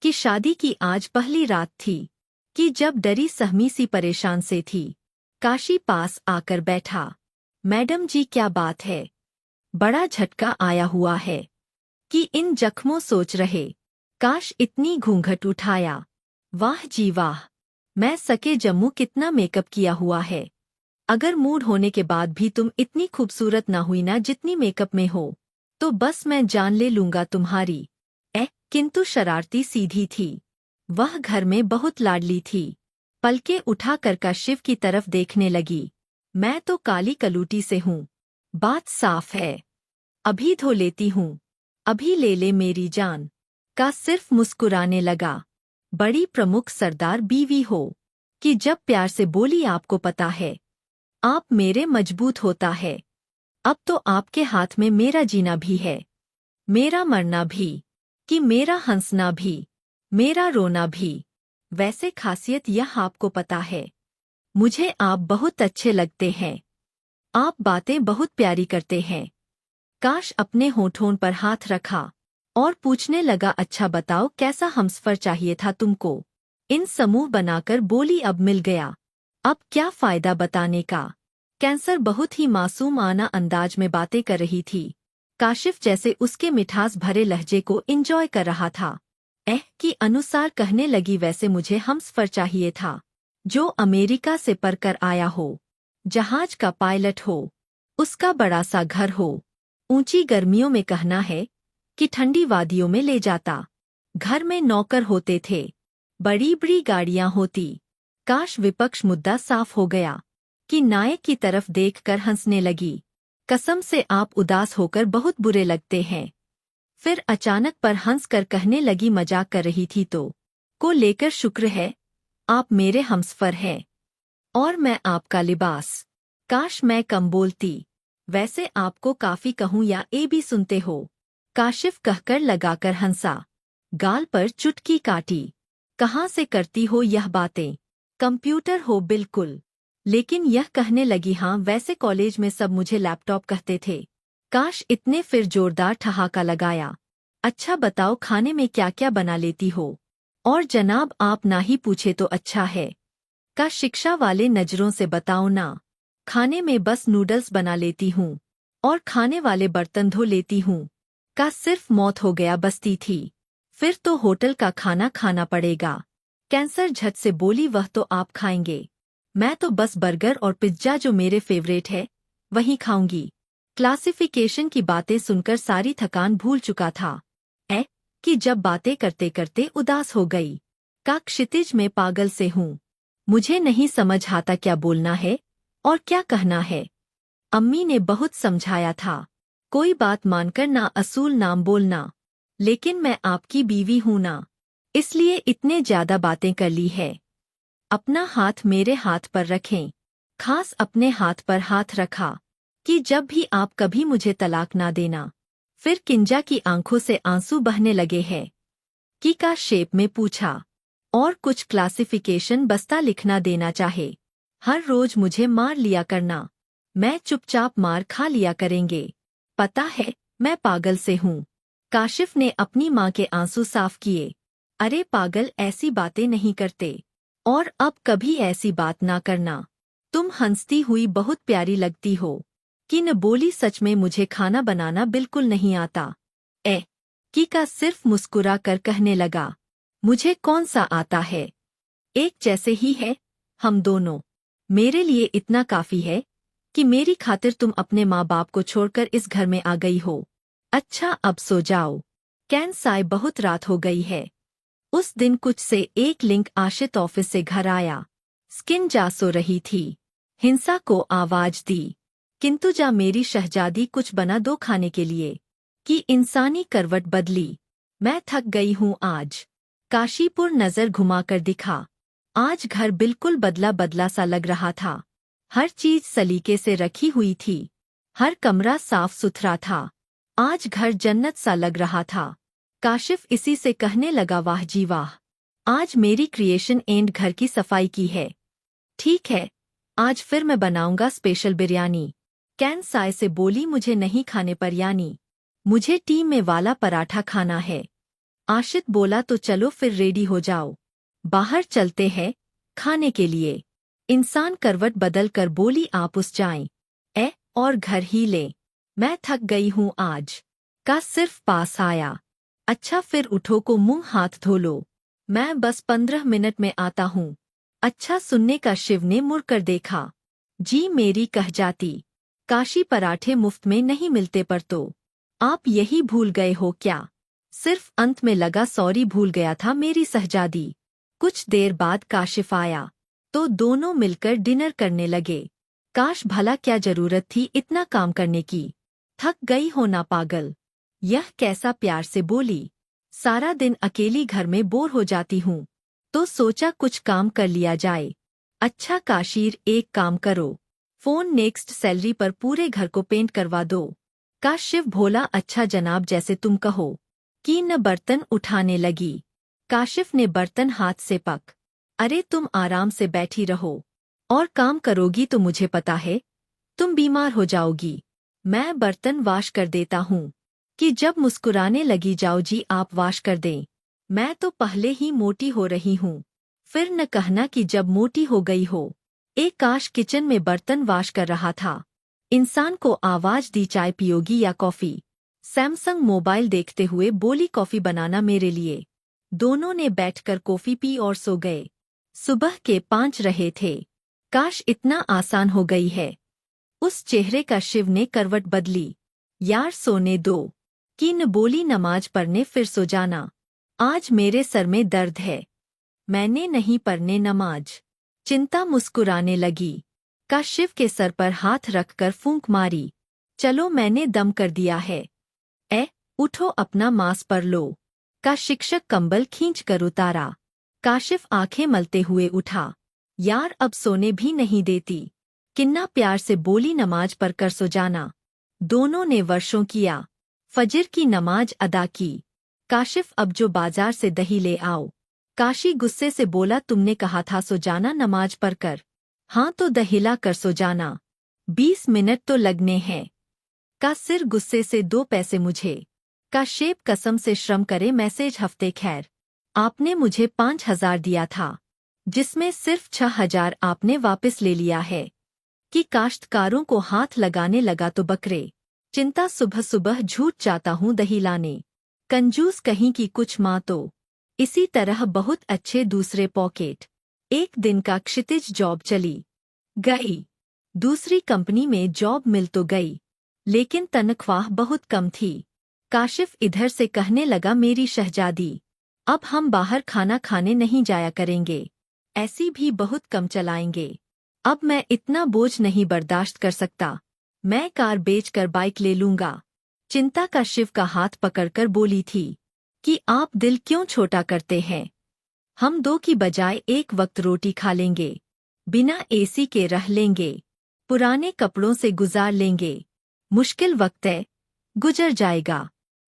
कि शादी की आज पहली रात थी, कि जब डरी सहमी सी परेशान से थी। काशी पास आकर बैठा। मैडम जी क्या बात है? बड़ा झटका आया हुआ है कि इन जख्मों सोच रहे। काश इतनी घूंघट उठाया। वाह जी वाह, मैं सके जम्मू कितना मेकअप किया हुआ है। अगर मूड होने के बाद भी तुम इतनी खूबसूरत ना हुई ना जितनी मेकअप में हो, तो बस मैं जान ले लूंगा तुम्हारी। किंतु शरारती सीधी थी। वह घर में बहुत लाडली थी। पलके उठाकर काशिव की तरफ देखने लगी। मैं तो काली कलूटी से हूँ। बात साफ है। अभी धो लेती हूँ। अभी ले ले मेरी जान। का सिर्फ मुस्कुराने लगा। बड़ी प्रमुख सरदार बीवी हो कि जब प्यार से बोली आपको पता है आप मेरे मजबूत होता है। अब तो आपके हाथ में मेरा जीना भी है, मेरा मरना भी, कि मेरा हंसना भी, मेरा रोना भी। वैसे खासियत यह आपको पता है। मुझे आप बहुत अच्छे लगते हैं। आप बातें बहुत प्यारी करते हैं। काश अपने होठों पर हाथ रखा और पूछने लगा, अच्छा बताओ कैसा हमसफर चाहिए था तुमको? इन समूह बनाकर बोली, अब मिल गया। अब क्या फायदा बताने का? कैंसर बहुत ही मासूमाना अंदाज में बातें कर रही थी। काशिफ जैसे उसके मिठास भरे लहजे को इंजॉय कर रहा था। की अनुसार कहने लगी, वैसे मुझे हमसफर चाहिए था जो अमेरिका से पढ़कर आया हो, जहाज का पायलट हो, उसका बड़ा सा घर हो, ऊंची गर्मियों में कहना है कि ठंडी वादियों में ले जाता, घर में नौकर होते थे, बड़ी बड़ी गाड़ियां होती। काश विपक्ष मुद्दा साफ हो गया कि नायक की तरफ देखकर हंसने लगी। कसम से आप उदास होकर बहुत बुरे लगते हैं। फिर अचानक पर हंसकर कहने लगी, मजाक कर रही थी तो को लेकर शुक्र है आप मेरे हमसफर हैं और मैं आपका लिबास। काश मैं कम बोलती। वैसे आपको काफी कहूँ या ए भी सुनते हो? काशिफ कहकर लगाकर हंसा। गाल पर चुटकी काटी। कहाँ से करती हो यह बातें? कंप्यूटर हो बिल्कुल। लेकिन यह कहने लगी, हाँ वैसे कॉलेज में सब मुझे लैपटॉप कहते थे। काश इतने फिर जोरदार ठहाका लगाया। अच्छा बताओ खाने में क्या क्या बना लेती हो? और जनाब आप ना ही पूछे तो अच्छा है। का शिक्षा वाले नजरों से बताओ ना। खाने में बस नूडल्स बना लेती हूँ और खाने वाले बर्तन धो लेती हूँ। का सिर्फ मौत हो गया बसती थी। फिर तो होटल का खाना खाना पड़ेगा। कैंसर झट से बोली, वह तो आप खाएंगे। मैं तो बस बर्गर और पिज्जा जो मेरे फेवरेट है वही खाऊंगी। क्लासिफिकेशन की बातें सुनकर सारी थकान भूल चुका था। कि जब बातें करते करते उदास हो गई। का क्षितिज में पागल से हूँ। मुझे नहीं समझ आता क्या बोलना है और क्या कहना है। अम्मी ने बहुत समझाया था, कोई बात मानकर ना असूल नाम बोलना। लेकिन मैं आपकी बीवी हूं ना, इसलिए इतने ज्यादा बातें कर ली है। अपना हाथ मेरे हाथ पर रखें। खास अपने हाथ पर हाथ रखा कि जब भी आप कभी मुझे तलाक ना देना। फिर किंजा की आंखों से आंसू बहने लगे हैं। की का शेप में पूछा, और कुछ क्लासिफिकेशन बस्ता लिखना देना चाहे। हर रोज मुझे मार लिया करना, मैं चुपचाप मार खा लिया करेंगे। पता है मैं पागल से हूँ। काशिफ ने अपनी माँ के आंसू साफ किए। अरे पागल ऐसी बातें नहीं करते, और अब कभी ऐसी बात ना करना। तुम हंसती हुई बहुत प्यारी लगती हो। कि न बोली, सच में मुझे खाना बनाना बिल्कुल नहीं आता। की का सिर्फ मुस्कुरा कर कहने लगा, मुझे कौन सा आता है, एक जैसे ही है हम दोनों। मेरे लिए इतना काफी है कि मेरी खातिर तुम अपने माँ बाप को छोड़कर इस घर में आ गई हो। अच्छा अब सो जाओ। कैन साय बहुत रात हो गई है। उस दिन कुछ से एक लिंक आशित ऑफिस से घर आया। स्किन जा सो रही थी। हिंसा को आवाज दी, किंतु जा मेरी शहजादी कुछ बना दो खाने के लिए। कि इंसानी करवट बदली। मैं थक गई हूँ आज। काशीपुर नजर घुमाकर दिखा। आज घर बिल्कुल बदला बदला सा लग रहा था। हर चीज सलीके से रखी हुई थी। हर कमरा साफ सुथरा था। आज घर जन्नत सा लग रहा था। काशिफ इसी से कहने लगा, वाह जी वाह, आज मेरी क्रिएशन एंड घर की सफाई की है। ठीक है, आज फिर मैं बनाऊंगा स्पेशल बिरयानी। कैन साय से बोली, मुझे नहीं खाने पर यानी, मुझे टीम में वाला पराठा खाना है। आशित बोला तो चलो फिर रेडी हो जाओ, बाहर चलते हैं खाने के लिए। इंसान करवट बदल कर बोली आप उस जाएं और घर ही ले, मैं थक गई हूँ आज। का सिर्फ पास आया, अच्छा फिर उठो को मुंह हाथ धो लो, मैं बस 15 मिनट में आता हूँ। अच्छा सुनने का शिव ने मुड़कर देखा। जी मेरी कह जाती, काशी पराठे मुफ्त में नहीं मिलते पर तो आप यही भूल गए हो क्या? सिर्फ अंत में लगा सॉरी भूल गया था मेरी सहजादी। कुछ देर बाद काशिफ आया तो दोनों मिलकर डिनर करने लगे। काश भला क्या जरूरत थी इतना काम करने की, थक गई हो ना पागल, यह कैसा प्यार से बोली। सारा दिन अकेली घर में बोर हो जाती हूँ, तो सोचा कुछ काम कर लिया जाए। अच्छा काशीर एक काम करो, फोन नेक्स्ट सैलरी पर पूरे घर को पेंट करवा दो। काशिफ भोला अच्छा जनाब जैसे तुम कहो। की न बर्तन उठाने लगी। काशिफ ने बर्तन हाथ से पक, अरे तुम आराम से बैठी रहो, और काम करोगी तो मुझे पता है तुम बीमार हो जाओगी, मैं बर्तन वाश कर देता हूँ। कि जब मुस्कुराने लगी जाओ जी आप वाश कर दें, मैं तो पहले ही मोटी हो रही हूँ, फिर न कहना कि जब मोटी हो गई हो। एक काश किचन में बर्तन वाश कर रहा था, इंसान को आवाज दी चाय पियोगी या कॉफी। सैमसंग मोबाइल देखते हुए बोली कॉफी बनाना मेरे लिए। दोनों ने बैठकर कॉफी पी और सो गए। सुबह के 5 रहे थे। काश इतना आसान हो गई है। उस चेहरे का शिव ने करवट बदली। यार सोने दो, कि न बोली नमाज पढ़ने फिर सो जाना, आज मेरे सर में दर्द है, मैंने नहीं पढ़ने नमाज। चिंता मुस्कुराने लगी। का शिव के सर पर हाथ रखकर फूंक मारी, चलो मैंने दम कर दिया है, उठो अपना मांस पर लो। का शिक्षक कंबल खींच कर उतारा। काशिफ आंखें मलते हुए उठा, यार अब सोने भी नहीं देती, किन्ना प्यार से बोली नमाज पढ़ कर सो जाना। दोनों ने वर्षों किया, फजर की नमाज अदा की। काशिफ अब जो बाजार से दही ले आओ। काशी गुस्से से बोला तुमने कहा था सो जाना नमाज पढ़कर, हाँ तो दहिला कर सो जाना, 20 मिनट तो लगने हैं। का सिर गुस्से से 2 पैसे मुझे। का शेप कसम से श्रम करे मैसेज हफ्ते खैर, आपने मुझे 5,000 दिया था, जिसमें सिर्फ 6,000 आपने वापस ले लिया है। कि काश्तकारों को हाथ लगाने लगा तो बकरे, चिंता सुबह सुबह झूठ जाता हूँ दही लाने, कंजूस कहीं की कुछ माँ तो। इसी तरह बहुत अच्छे दूसरे पॉकेट। एक दिन का क्षितिज जॉब चली गई, दूसरी कंपनी में जॉब मिल तो गई, लेकिन तनख्वाह बहुत कम थी। काशिफ इधर से कहने लगा मेरी शहजादी, अब हम बाहर खाना खाने नहीं जाया करेंगे, ऐसी भी बहुत कम चलाएंगे, अब मैं इतना बोझ नहीं बर्दाश्त कर सकता, मैं कार बेचकर बाइक ले लूंगा। चिंता का शिव का हाथ पकड़कर बोली थी कि आप दिल क्यों छोटा करते हैं, हम 2 की बजाय एक वक्त रोटी खा लेंगे, बिना एसी के रह लेंगे, पुराने कपड़ों से गुजार लेंगे, मुश्किल वक्त है, गुजर जाएगा,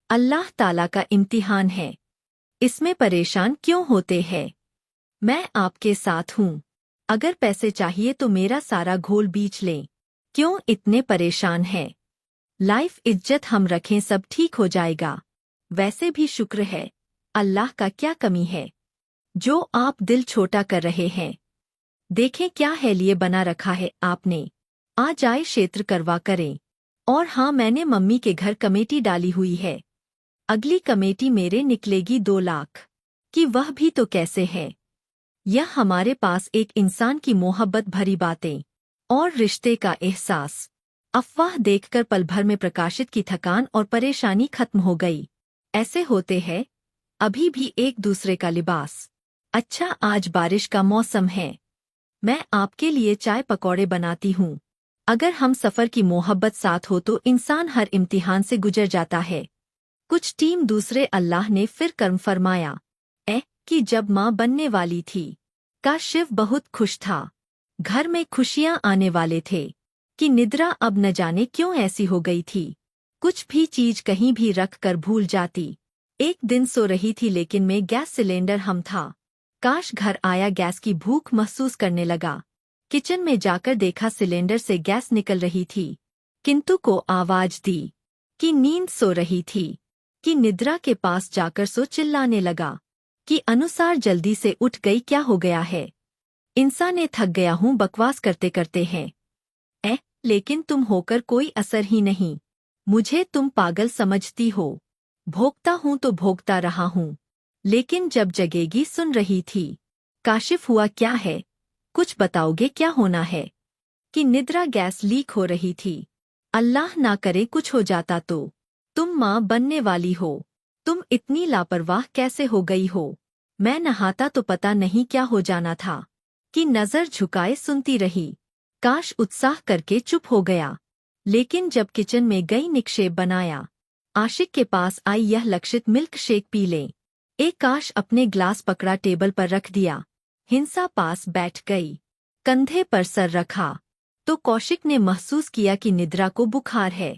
अल्लाह ताला का इम्तिहान है, इसमें परेशान क्यों होते हैं, मैं आपके साथ हूँ, अगर पैसे चाहिए तो मेरा सारा घोल बीच लें, क्यों इतने परेशान हैं, लाइफ इज्जत हम रखें सब ठीक हो जाएगा, वैसे भी शुक्र है, अल्लाह का क्या कमी है, जो आप दिल छोटा कर रहे हैं, देखें क्या है लिए बना रखा है आपने, आ जाए क्षेत्र करवा करें। और हाँ मैंने मम्मी के घर कमेटी डाली हुई है, अगली कमेटी मेरे निकलेगी 2 लाख की, वह भी तो कैसे है, यह हमारे पास एक इंसान की मोहब्बत भरी बातें और रिश्ते का एहसास। अफवाह देखकर पल भर में प्रकाशित की थकान और परेशानी खत्म हो गई। ऐसे होते हैं अभी भी एक दूसरे का लिबास। अच्छा आज बारिश का मौसम है, मैं आपके लिए चाय पकौड़े बनाती हूँ। अगर हम सफ़र की मोहब्बत साथ हो तो इंसान हर इम्तिहान से गुजर जाता है। कुछ टीम दूसरे अल्लाह ने फिर कर्म फरमाया कि जब माँ बनने वाली थी, का शिव बहुत खुश था, घर में खुशियाँ आने वाले थे, कि निद्रा अब न जाने क्यों ऐसी हो गई थी, कुछ भी चीज कहीं भी रख कर भूल जाती। एक दिन सो रही थी लेकिन में गैस सिलेंडर हम था। काश घर आया गैस की भूख महसूस करने लगा। किचन में जाकर देखा सिलेंडर से गैस निकल रही थी, किंतु को आवाज दी कि नींद सो रही थी। कि निद्रा के पास जाकर सो चिल्लाने लगा कि अनुसार जल्दी से उठ गई, क्या हो गया है? इंसान ने थक गया हूँ बकवास करते करते हैं। लेकिन तुम होकर कोई असर ही नहीं। मुझे तुम पागल समझती हो। भोगता हूँ तो भोगता रहा हूँ, लेकिन जब जगेगी सुन रही थी। काशिफ हुआ क्या है? कुछ बताओगे क्या होना है? कि निद्रा गैस लीक हो रही थी। अल्लाह ना करे कुछ हो जाता तो। तुम माँ बनने वाली हो, तुम इतनी लापरवाह कैसे हो गई हो? मैं नहाता तो पता नहीं क्या हो जाना था। कि नजर झुकाए सुनती रही। काश उत्साह करके चुप हो गया। लेकिन जब किचन में गई निक्षेप बनाया। आशिक के पास आई यह लक्षित मिल्क शेक पी ले। एक काश अपने ग्लास पकड़ा टेबल पर रख दिया। हिंसा पास बैठ गई, कंधे पर सर रखा। तो कौशिक ने महसूस किया कि निद्रा को बुखार है।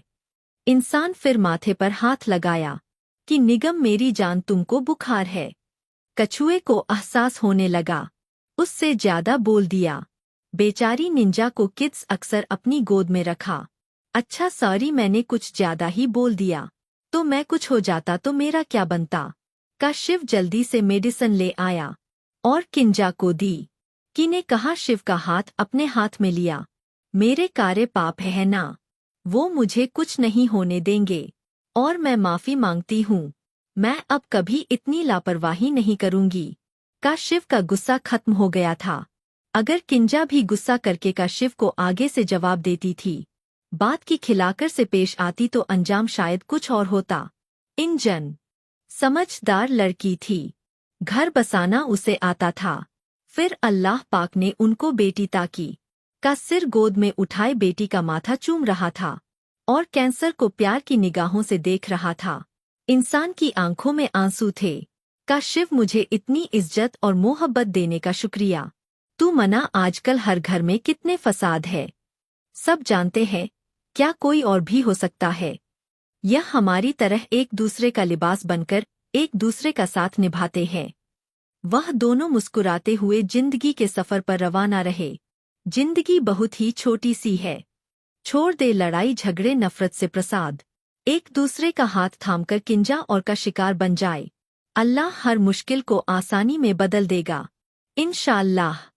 इंसान फिर माथे पर हाथ लगाया कि निगम मेरी जान तुमको बुखार है। कछुए को एहसास होने लगा, उससे ज्यादा बोल दिया। बेचारी निंजा को किड्स अक्सर अपनी गोद में रखा। अच्छा सॉरी, मैंने कुछ ज्यादा ही बोल दिया। तो मैं कुछ हो जाता तो मेरा क्या बनता? का शिव जल्दी से मेडिसिन ले आया और किंजा को दी। कि ने कहा शिव का हाथ अपने हाथ में लिया। मेरे कार्य पाप है ना, वो मुझे कुछ नहीं होने देंगे और मैं माफी मांगती हूँ। मैं अब कभी इतनी लापरवाही नहीं करूंगी। का शिव का गुस्सा खत्म हो गया था। अगर किंजा भी गुस्सा करके का शिव को आगे से जवाब देती थी, बात की खिलाकर से पेश आती तो अंजाम शायद कुछ और होता। इंजन समझदार लड़की थी, घर बसाना उसे आता था। फिर अल्लाह पाक ने उनको बेटी ताकी का सिर गोद में उठाए बेटी का माथा चूम रहा था और कैंसर को प्यार की निगाहों से देख रहा था। इंसान की आंखों में आंसू थे। का शिव मुझे इतनी इज्जत और मोहब्बत देने का शुक्रिया। तू मना, आजकल हर घर में कितने फसाद है, सब जानते हैं। क्या कोई और भी हो सकता है? यह हमारी तरह एक दूसरे का लिबास बनकर एक दूसरे का साथ निभाते हैं। वह दोनों मुस्कुराते हुए जिंदगी के सफर पर रवाना रहे। जिंदगी बहुत ही छोटी सी है। छोड़ दे लड़ाई झगड़े नफरत से प्रसाद। एक दूसरे का हाथ थामकर किंजा और का शिकार बन जाए। अल्लाह हर मुश्किल को आसानी में बदल देगा इंशाअल्लाह।